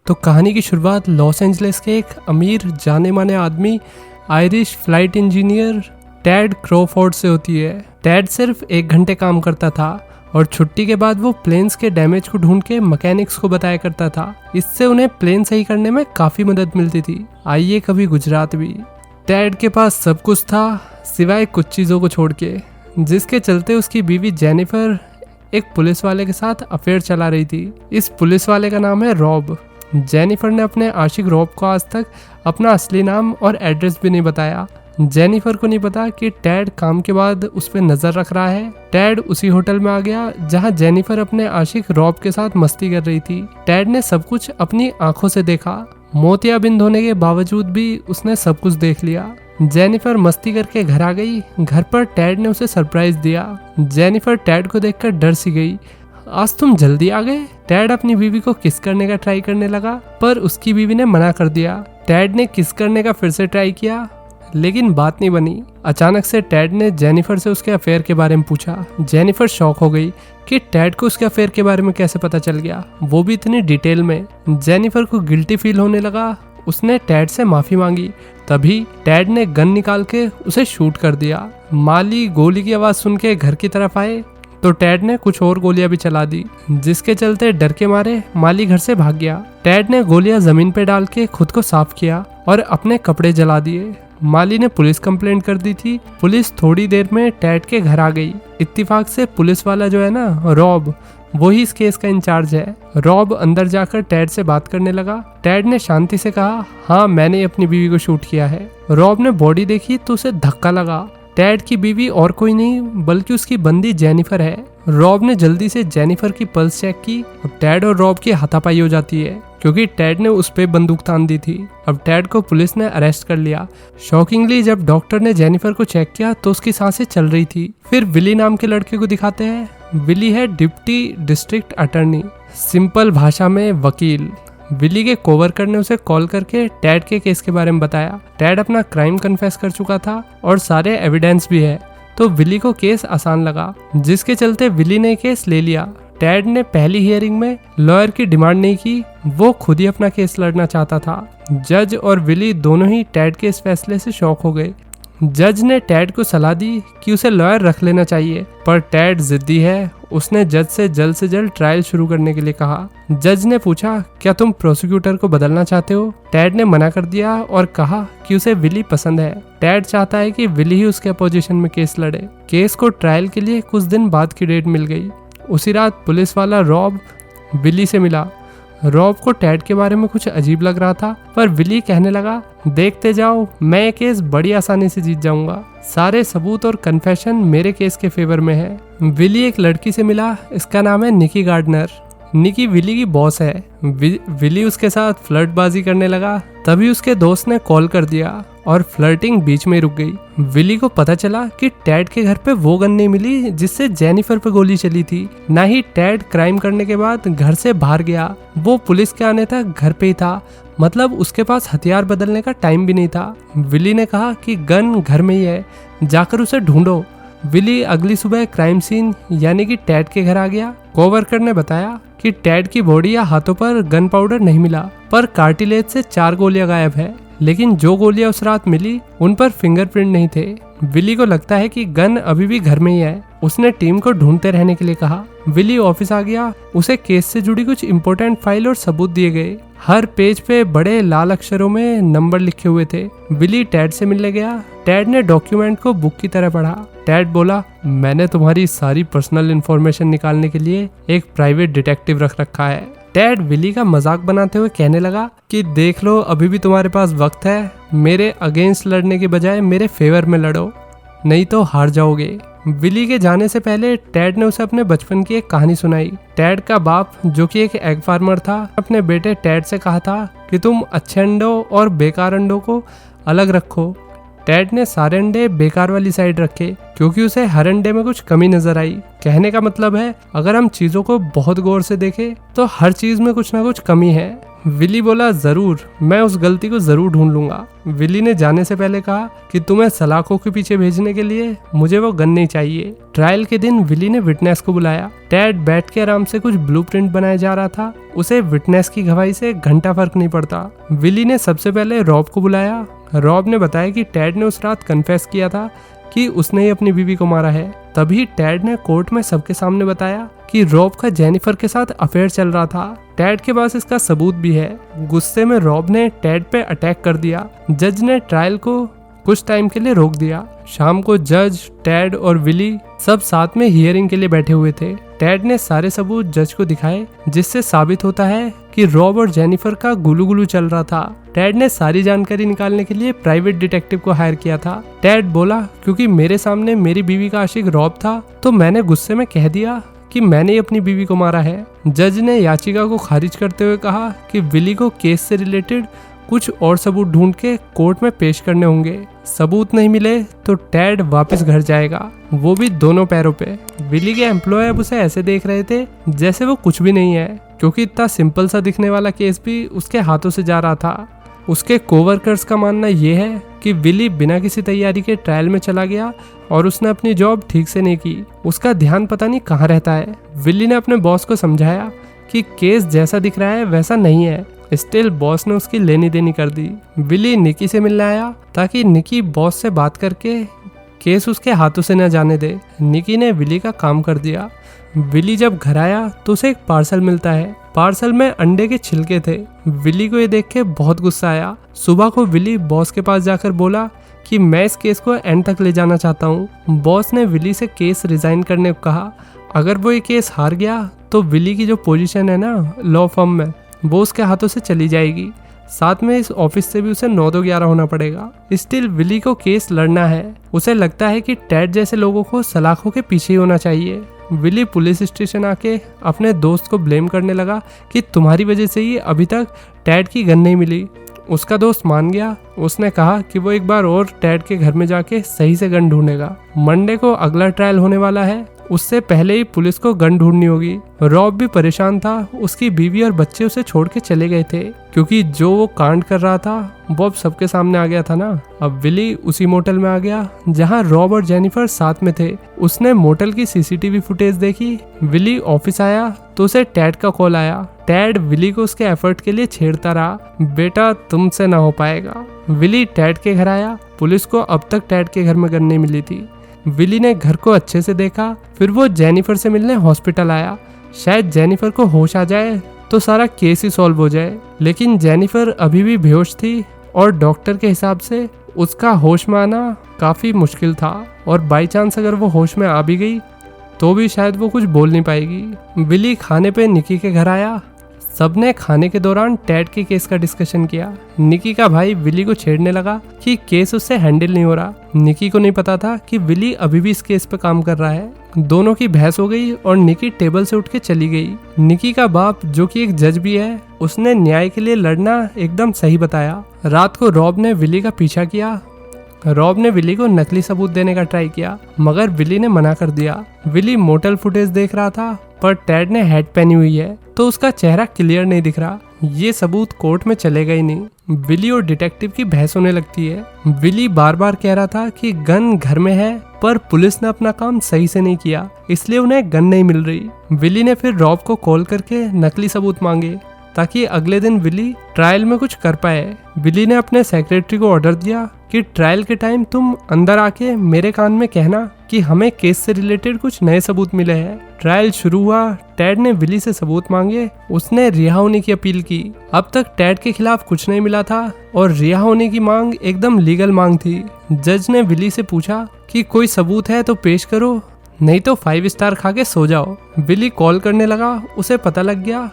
तो कहानी की शुरुआत लॉस एंजलिस के एक अमीर जाने माने आदमी Irish flight engineer Ted Crawford से होती है। टेड सिर्फ 1 घंटे काम करता था और छुट्टी के बाद वो प्लेन्स के डैमेज को ढूंढ के मैकेनिक्स को बताया करता था। इससे उन्हें प्लेन सही करने में काफ़ी मदद मिलती थी। आइए कभी गुजरात भी। टेड के पास सब कुछ था सिवाय कुछ चीज़ों को छोड़ के, जिसके चलते उसकी बीवी जेनिफर एक पुलिस वाले के साथ अफेयर चला रही थी। इस पुलिस वाले का नाम है रॉब। जेनिफर ने अपने आशिक रॉब को आज तक अपना असली नाम और एड्रेस भी नहीं बताया। जेनिफर को नहीं पता कि टेड काम के बाद उस पर नजर रख रहा है। टेड उसी होटल में आ गया जहां जेनिफर अपने आशिक रॉब के साथ मस्ती कर रही थी। टेड ने सब कुछ अपनी आंखों से देखा। मोतियाबिंद होने के बावजूद भी उसने सब कुछ देख लिया। जेनिफर मस्ती करके घर आ गई। घर पर टेड ने उसे सरप्राइज दिया। जेनिफर टेड को देखकर डर सी गई। आज तुम जल्दी आ गए। टेड अपनी बीवी को किस करने का ट्राई करने लगा, पर उसकी बीवी ने मना कर दिया। टेड ने किस करने का फिर से ट्राई किया, लेकिन बात नहीं बनी। अचानक से टेड ने जेनिफर से उसके अफेयर के बारे में पूछा। जेनिफर शॉक हो गई कि टेड को उसके अफेयर के बारे में कैसे पता चल गया, वो भी इतनी डिटेल में। जेनिफर को गिल्टी फील होने लगा। उसने टेड से माफी मांगी। तभी टेड ने गन निकाल के उसे शूट कर दिया। माली गोली की आवाज सुन के घर की तरफ आए तो टेड ने कुछ और गोलियां भी चला दी, जिसके चलते डर के मारे माली घर से भाग गया। टेड ने गोलियां जमीन पे डाल के खुद को साफ किया और अपने कपड़े जला दिए। माली ने पुलिस कंप्लेंट कर दी थी। पुलिस थोड़ी देर में टेड के घर आ गई। इत्तेफाक से पुलिस वाला जो है ना रॉब, वही इस केस का इंचार्ज है। रॉब अंदर जाकर टेड से बात करने लगा। टेड ने शांति से कहा, हाँ मैंने अपनी बीवी को शूट किया है। रॉब ने बॉडी देखी तो उसे धक्का लगा। टेड की बीवी और कोई नहीं बल्कि उसकी बंदी जेनिफर है। रॉब ने जल्दी से जेनिफर की पल्स चेक की। अब टेड और रॉब की हाथापाई हो जाती है क्योंकि टेड ने उस पे बंदूक तान दी थी। अब टेड को पुलिस ने अरेस्ट कर लिया। शॉकिंगली जब डॉक्टर ने जेनिफर को चेक किया तो उसकी सांसें चल रही थी। फिर विली नाम के लड़के को दिखाते हैं। विली है डिप्टी डिस्ट्रिक्ट अटर्नी, सिंपल भाषा में वकील। विली के कोवर्कर ने उसे कॉल करके टेड के केस के बारे में बताया। टेड अपना क्राइम कन्फेस कर चुका था और सारे एविडेंस भी है, तो विली को केस आसान लगा, जिसके चलते विली ने केस ले लिया। टेड ने पहली हियरिंग में लॉयर की डिमांड नहीं की, वो खुद ही अपना केस लड़ना चाहता था। जज और विली दोनों ही टेड के इस फैसले से शॉक हो गए। जज ने टेड को सलाह दी कि उसे लॉयर रख लेना चाहिए, पर टेड जिद्दी है। उसने जज से जल्द ट्रायल शुरू करने के लिए कहा। जज ने पूछा, क्या तुम प्रोसिक्यूटर को बदलना चाहते हो? टेड ने मना कर दिया और कहा कि उसे विली पसंद है। टेड चाहता है कि विली ही उसके अपोजिशन में केस लड़े। केस को ट्रायल के लिए कुछ दिन बाद की डेट मिल गई। उसी रात पुलिस वाला रॉब विली से मिला। रॉब को टेड के बारे में कुछ अजीब लग रहा था, पर विली कहने लगा, देखते जाओ मैं ये केस बड़ी आसानी से जीत जाऊंगा। सारे सबूत और कन्फेशन मेरे केस के फेवर में है। विली एक लड़की से मिला, इसका नाम है निकी गार्डनर। निकी विली की बॉस है। विली उसके साथ फ्लर्टबाजी करने लगा। तभी उसके दोस्त ने कॉल कर दिया और फ्लर्टिंग बीच में रुक गई। विली को पता चला कि टेड के घर पे वो गन नहीं मिली जिससे जेनिफर पे गोली चली थी। ना ही टेड क्राइम करने के बाद घर से बाहर गया, वो पुलिस के आने तक घर पे ही था। मतलब उसके पास हथियार बदलने का टाइम भी नहीं था। विली ने कहा कि गन घर में ही है, जाकर उसे ढूंढो। विली अगली सुबह क्राइम सीन यानी कि टेड के घर आ गया। कोवर्कर ने बताया कि टेड की बॉडी या हाथों पर गन पाउडर नहीं मिला, पर कार्टिलेज से 4 गोलियां गायब है। लेकिन जो गोलियां उस रात मिली उन पर फिंगरप्रिंट नहीं थे। विली को लगता है कि गन अभी भी घर में ही है। उसने टीम को ढूंढते रहने के लिए कहा। विली ऑफिस आ गया। उसे केस से जुड़ी कुछ इंपॉर्टेंट फाइल और सबूत दिए गए। हर पेज पे बड़े लाल अक्षरों में नंबर लिखे हुए थे। विली टेड से मिलने गया। टेड ने डॉक्यूमेंट को बुक की तरह पढ़ा। टेड बोला, मैंने तुम्हारी सारी पर्सनल इंफॉर्मेशन निकालने के लिए एक प्राइवेट डिटेक्टिव रख रखा है। टेड विली का मजाक बनाते हुए कहने लगा कि देख लो अभी भी तुम्हारे पास वक्त है, मेरे अगेंस्ट लड़ने के बजाय मेरे फेवर में लड़ो, नहीं तो हार जाओगे। विली के जाने से पहले टेड ने उसे अपने बचपन की एक कहानी सुनाई। टेड का बाप जो कि एक एग फार्मर था, अपने बेटे टेड से कहा था कि तुम अच्छे अंडों और बेकार अंडों को अलग रखो। टेड ने सारे अंडे बेकार वाली साइड रखे क्योंकि उसे हर अंडे में कुछ कमी नजर आई। कहने का मतलब है अगर हम चीजों को बहुत गौर से देखें तो हर चीज में कुछ ना कुछ कमी है। विली बोला जरूर, मैं उस गलती को जरूर ढूंढ लूंगा। विली ने जाने से पहले कहा कि तुम्हें सलाखों के पीछे भेजने के लिए मुझे वो गन नहीं चाहिए। ट्रायल के दिन विली ने विटनेस को बुलाया। टैड बैठ के आराम से कुछ ब्लूप्रिंट बनाया जा रहा था। उसे विटनेस की गवाही से घंटा फर्क नहीं पड़ता। विली ने सबसे पहले रॉब को बुलाया। रॉब ने बताया कि टैड ने उस रात कन्फेस किया था कि उसने ही अपनी बीवी को मारा है। तभी टैड ने कोर्ट में सबके सामने बताया कि रॉब का जेनिफर के साथ अफेयर चल रहा था। टैड के पास इसका सबूत भी है। गुस्से में रॉब ने टैड पे अटैक कर दिया। जज ने ट्रायल को कुछ टाइम के लिए रोक दिया। शाम को जज, टैड और विली सब साथ में हियरिंग के लिए बैठे हुए थे। टैड ने सारे सबूत जज को दिखाए, जिससे साबित होता है कि रॉब और जेनिफर का गुलू गुलू चल रहा था। टैड ने सारी जानकारी निकालने के लिए प्राइवेट डिटेक्टिव को हायर किया था। टैड बोला, क्योंकि मेरे सामने मेरी बीवी का आशिक रॉब था तो मैंने गुस्से में कह दिया कि मैंने अपनी बीवी को मारा है। जज ने याचिका को खारिज करते हुए कहा कि विली को केस से रिलेटेड कुछ और सबूत ढूंढ के कोर्ट में पेश करने होंगे। सबूत नहीं मिले तो टैड वापस घर जाएगा, वो भी दोनों पैरों पे। विली के एम्प्लॉय अब उसे ऐसे देख रहे थे जैसे वो कुछ भी नहीं है, क्योंकि इतना सिंपल सा दिखने वाला केस भी उसके हाथों से जा रहा था। उसके कोवर्कर्स का मानना यह है कि विली बिना किसी तैयारी के ट्रायल में चला गया और उसने अपनी जॉब ठीक से नहीं की। उसका ध्यान पता नहीं कहाँ रहता है। विली ने अपने बॉस को समझाया कि केस जैसा दिख रहा है वैसा नहीं है। स्टिल बॉस ने उसकी लेनी देनी कर दी। विली निकी से मिलने आया ताकि निकी बॉस से बात करके केस उसके हाथों से न जाने दे। निकी ने विली का काम कर दिया। विली जब घर आया तो उसे एक पार्सल मिलता है। पार्सल में अंडे के छिलके थे। विली को ये देख के बहुत गुस्सा आया। सुबह को विली बॉस के पास जाकर बोला कि मैं इस केस को एंड तक ले जाना चाहता हूँ। बॉस ने विली से केस रिजाइन करने को कहा। अगर वो ये केस हार गया तो विली की जो पोजीशन है ना लॉ फर्म में, वो उसके हाथों से चली जाएगी। साथ में इस ऑफिस से भी उसे 9-11 होना पड़ेगा। स्टिल विली को केस लड़ना है। उसे लगता है कि टैड जैसे लोगों को सलाखों के पीछे ही होना चाहिए। विली पुलिस स्टेशन आके अपने दोस्त को ब्लेम करने लगा कि तुम्हारी वजह से ही अभी तक टैड की गन नहीं मिली। उसका दोस्त मान गया। उसने कहा कि वो एक बार और टैड के घर में जाके सही से गन ढूंढेगा। मंडे को अगला ट्रायल होने वाला है, उससे पहले ही पुलिस को गन ढूंढनी होगी। रॉब भी परेशान था। उसकी बीवी और बच्चे उसे छोड़ के चले गए थे, क्योंकि जो वो कांड कर रहा था वो अब सबके सामने आ गया था ना। अब विली उसी मोटल में आ गया जहां रॉब और जेनिफर साथ में थे। उसने मोटल की सीसीटीवी फुटेज देखी। विली ऑफिस आया तो उसे टैड का कॉल आया। टैड विली को उसके एफर्ट के लिए छेड़ता रहा, बेटा तुमसे ना हो पाएगा। विली टैड के घर आया। पुलिस को अब तक टैड के घर में गन नहीं मिली थी। विली ने घर को अच्छे से देखा। फिर वो जेनिफर से मिलने हॉस्पिटल आया। शायद जेनिफर को होश आ जाए तो सारा केस ही सॉल्व हो जाए, लेकिन जेनिफर अभी भी बेहोश थी और डॉक्टर के हिसाब से उसका होश में आना काफ़ी मुश्किल था। और बाई चांस अगर वो होश में आ भी गई तो भी शायद वो कुछ बोल नहीं पाएगी। विली खाने पे निकी के घर आया। सबने खाने के दौरान टैड के केस का डिस्कशन किया। निकी का भाई विली को छेड़ने लगा कि केस उससे हैंडल नहीं हो रहा। निकी को नहीं पता था कि विली अभी भी इस केस पे काम कर रहा है। दोनों की बहस हो गई और निकी टेबल से उठ के चली गई। निकी का बाप, जो कि एक जज भी है, उसने न्याय के लिए लड़ना एकदम सही बताया। रात को रॉब ने विली का पीछा किया। रॉब ने विली को नकली सबूत देने का ट्राई किया, मगर विली ने मना कर दिया। विली मोटल फुटेज देख रहा था, पर टैड ने हैट पहनी हुई है तो उसका चेहरा क्लियर नहीं दिख रहा। ये सबूत कोर्ट में चलेगा ही नहीं। विली और डिटेक्टिव की बहस होने लगती है। विली बार बार कह रहा था कि गन घर में है, पर पुलिस ने अपना काम सही से नहीं किया, इसलिए उन्हें गन नहीं मिल रही। विली ने फिर रॉब को कॉल करके नकली सबूत मांगे ताकि अगले दिन विली ट्रायल में कुछ कर पाए। विली ने अपने सेक्रेटरी को ऑर्डर दिया कि ट्रायल के टाइम तुम अंदर आके मेरे कान में कहना कि हमें केस से रिलेटेड कुछ नए सबूत मिले हैं। ट्रायल शुरू हुआ। टैड ने विली से सबूत मांगे। उसने रिहा होने की अपील की। अब तक टैड के खिलाफ कुछ नहीं मिला था और रिहा होने की मांग एकदम लीगल मांग थी। जज ने विली से पूछा कि कोई सबूत है तो पेश करो, नहीं तो 5 स्टार खा के सो जाओ। विली कॉल करने लगा। उसे पता लग गया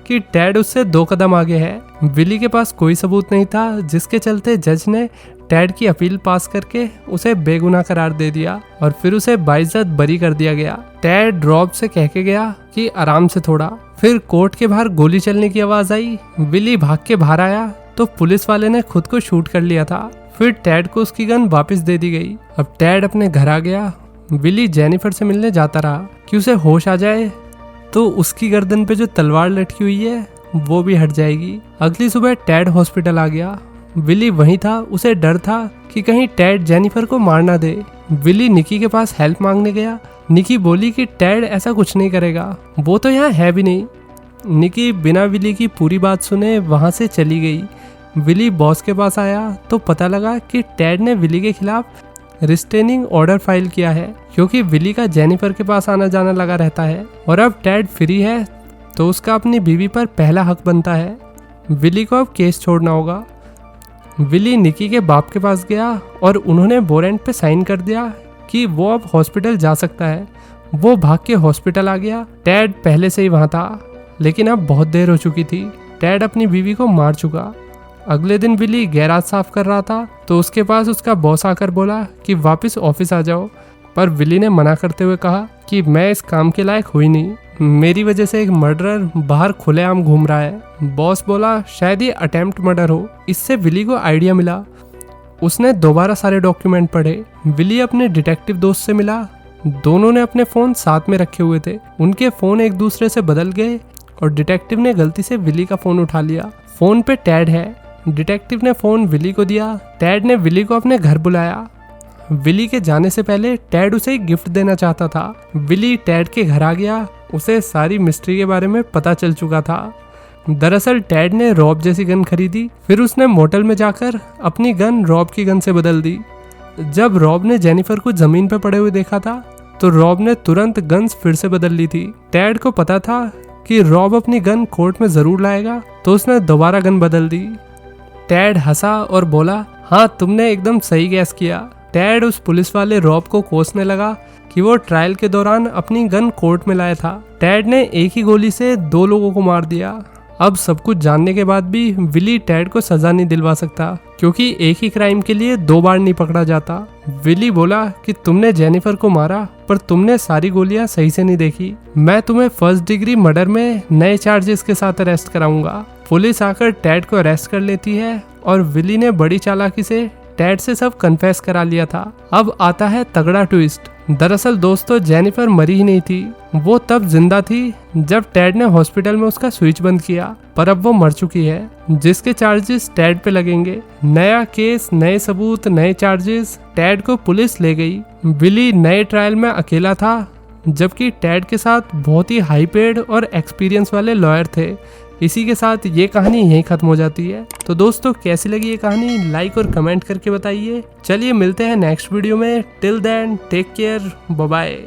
कि टैड उससे 2 कदम आगे है। विली के पास कोई सबूत नहीं था, जिसके चलते जज ने टैड की अपील पास करके उसे बेगुनाह करार दे दिया और फिर उसे बाइज्जत बरी कर दिया गया। टैड रॉब से कह के गया कि आराम से थोड़ा। फिर कोर्ट के बाहर गोली चलने की आवाज आई। विली भाग के बाहर आया तो पुलिस वाले ने खुद को शूट कर लिया था। फिर टैड को उसकी गन वापस दे दी गई। अब टैड अपने घर आ गया। विली जेनिफर से मिलने जाता रहा कि उसे होश आ जाए तो उसकी गर्दन पे जो तलवार लटकी हुई है वो भी हट जाएगी। अगली सुबह टैड हॉस्पिटल आ गया। विली वहीं था। उसे डर था कि कहीं टैड जेनिफर को मार ना दे। विली निकी के पास हेल्प मांगने गया। निकी बोली कि टैड ऐसा कुछ नहीं करेगा, वो तो यहाँ है भी नहीं। निकी बिना विली की पूरी बात सुने वहाँ से चली गई। विली बॉस के पास आया तो पता लगा कि टैड ने विली के खिलाफ रिस्ट्रेनिंग ऑर्डर फाइल किया है, क्योंकि विली का जेनिफर के पास आना जाना लगा रहता है और अब टैड फ्री है तो उसका अपनी बीवी पर पहला हक बनता है। विली को अब केस छोड़ना होगा। विली निकी के बाप के पास गया और उन्होंने वारंट पे साइन कर दिया कि वो अब हॉस्पिटल जा सकता है। वो भाग के हॉस्पिटल आ गया। टैड पहले से ही वहाँ था, लेकिन अब बहुत देर हो चुकी थी। टैड अपनी बीवी को मार चुका। अगले दिन विली गैराज साफ कर रहा था तो उसके पास उसका बॉस आकर बोला कि वापस ऑफिस आ जाओ, पर विली ने मना करते हुए कहा कि मैं इस काम के लायक हुई नहीं, मेरी वजह से एक मर्डरर बाहर खुलेआम घूम रहा है। बॉस बोला शायद ये अटेम्प्ट मर्डर हो। इससे विली को आइडिया मिला। उसने दोबारा सारे डॉक्यूमेंट पढ़े। विली अपने डिटेक्टिव दोस्त से मिला। दोनों ने अपने फ़ोन साथ में रखे हुए थे। उनके फ़ोन एक दूसरे से बदल गए और डिटेक्टिव ने गलती से विली का फ़ोन उठा लिया। फ़ोन पे टैड है। डिटेक्टिव ने फ़ोन विली को दिया। टैड ने विली को अपने घर बुलाया। विली के जाने से पहले टैड उसे एक गिफ्ट देना चाहता था। विली टैड के घर आ गया। उसे सारी मिस्ट्री के बारे में पता चल चुका था। दरअसल टैड ने रॉब जैसी गन खरीदी, फिर उसने मोटल में जाकर अपनी गन रॉब की गन से बदल दी। जब रॉब ने जेनिफर को जमीन पर पड़े हुए देखा था तो रॉब ने तुरंत गन्स फिर से बदल ली थी। टैड को पता था कि रॉब अपनी गन कोर्ट में जरूर लाएगा, तो उसने दोबारा गन बदल दी। टैड हंसा और बोला, हाँ तुमने एकदम सही गैस किया। टैड उस पुलिस वाले रॉब को कोसने लगा कि वो ट्रायल के दौरान अपनी गन कोर्ट में लाया था। टैड ने एक ही गोली से 2 लोगों को मार दिया। अब सब कुछ जानने के बाद भी विली टैड को सजा नहीं दिलवा सकता, क्योंकि एक ही क्राइम के लिए 2 बार नहीं पकड़ा जाता। विली बोला कि तुमने जेनिफर को मारा, पर तुमने सारी गोलियां सही से नहीं देखी। मैं तुम्हें फर्स्ट डिग्री मर्डर में नए चार्जेस के साथ अरेस्ट कराऊंगा। पुलिस आकर टैड को अरेस्ट कर लेती है और विली ने बड़ी चालाकी से टैड से सब कन्फेस करा लिया था। अब आता है तगड़ा ट्विस्ट। दरअसल दोस्तों जेनिफर मरी ही नहीं थी। वो तब जिंदा थी जब टैड ने हॉस्पिटल में उसका स्विच बंद किया, पर अब वो मर चुकी है, जिसके चार्जेस टैड पे लगेंगे। नया केस, नए सबूत, नए चार्जेस। टैड को पुलिस ले गई। विली नए ट्रायल में अकेला था, जबकि टैड के साथ बहुत ही हाई पेड और एक्सपीरियंस वाले लॉयर थे। इसी के साथ ये कहानी यहीं खत्म हो जाती है। तो दोस्तों कैसी लगी ये कहानी, लाइक और कमेंट करके बताइए। चलिए मिलते हैं नेक्स्ट वीडियो में। Till then take care, bye bye.